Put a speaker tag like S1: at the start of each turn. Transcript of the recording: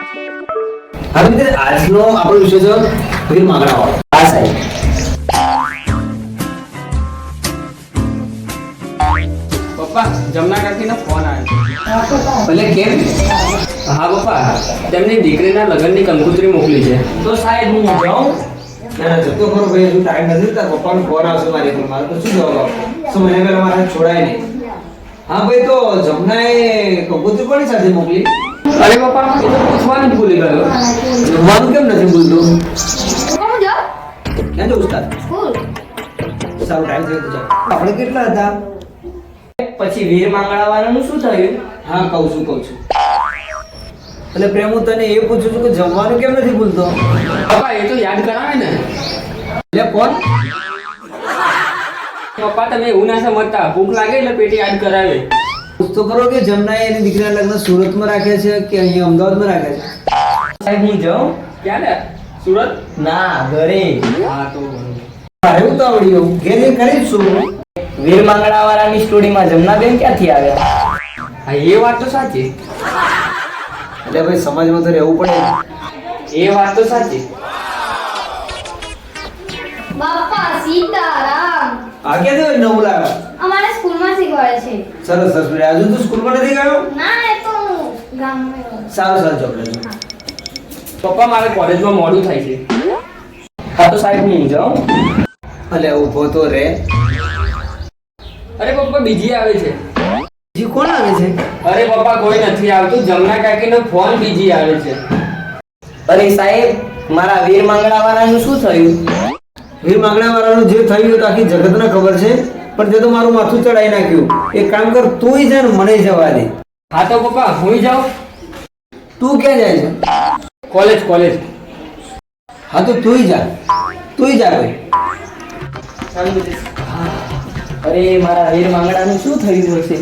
S1: હવે મિત્ર આજનો આપણો વિષય છે વીર માંગણાવાળો. હા સાહેબ.
S2: પપ્પા જમના કાકીનો ફોન આવ્યો.
S1: ભલે કેમ?
S2: હા પપ્પા, તેમની દીકરીના લગ્નની કંકોત્રી મોકલી છે.
S1: તો સાહેબ હું જાઉં? ના ના જતો ખરો ભાઈ, હજુ ટાઈમ નથી. તાર પપ્પાનો ફોન આવશે મારી પર. મારે તો શું જવાબ આપો? શું મને પહેલા મારા છોડાય નહીં? હા ભાઈ, તો જમનાએ કંકોત્રી કોની સાથે મોકલી?
S2: અરે પપ્પા, એ તો પૂછવાનું જ ભૂલી ગયો.
S1: જમવાનું કેમ નથી બોલતો?
S3: કોણ જો
S1: ક્યાં જો ઉસ્તાદ?
S3: સ્કૂલ
S1: સારું ટાઈમ થયો તો જાઓ. આપણે કેટલા હતા?
S2: પછી વીર માંગણાવાળાનું શું થયું?
S1: હા કહું છું એટલે પ્રેમ હું તને એ પૂછું છું કે જમવાનું કેમ નથી ભૂલતો?
S2: પપ્પા એ તો યાદ કરાવે ને.
S1: એટલે કોણ?
S2: પપ્પા તમે એવું ના સમજતા, ભૂખ લાગે એટલે પેટ યાદ કરાવે.
S1: પૂછતો ખરો કે જમનાએ એની દીકરીના લગ્ન સુરતમાં રાખ્યા છે કે અહીંયા અમદાવાદમાં રાખ્યા છે?
S4: સાહેબ હું જાઉં?
S2: ક્યાં ને? સુરત?
S4: ના, ઘરે.
S2: હા તો
S1: મારે ઉતાવળી એવું ઘેર જઈને કરી જ છું.
S4: વીર માંગણાવાળાની સ્ટોરીમાં જમનાબેન ક્યાંથી આવ્યા?
S2: હા એ વાત તો સાચી.
S1: એટલે ભાઈ સમાજમાં તો રહેવું પડે.
S2: એ વાત તો સાચી.
S3: બાપા સીતારામ
S1: આ ક્યાંથી નવું લાવ્યા?
S3: અમારે સ્કૂલમાં શીખવાડે છે.
S1: સરસ સરસ. હજુ તું સ્કૂલમાં નથી ગયો?
S3: ના એ તો ગામમાં
S1: સારું ચોકલેટ.
S2: પપ્પા મારે કોલેજમાં મોડું થાય છે.
S4: હા તો સાહેબ હું જાઉં?
S1: એટલે ઊભો તો રે.
S2: અરે પપ્પા બીજી આવે છે.
S1: બીજી કોણ આવે છે?
S2: અરે પપ્પા કોઈ નથી આવતું, જમના કાકીનો ફોન બીજી આવે છે.
S4: અરે સાહેબ, મારા વીર માંગણાવાળાનું શું થયું?
S1: વીર માંગણાવાળાનું જે થયું એ તો આખી જગતને ખબર છે, પણ તે તો મારું માથું ચડાઈ નાખ્યું. એક કામ કર, તુંય જા ને મને જવા દે.
S2: હા તો પપ્પા હું જાઉં?
S1: તું ક્યાં જાય છે?
S2: College college.
S1: હા તો તુંય જા ભાઈ.
S4: અરે મારા વીર માંગણાનું શું થયું હશે?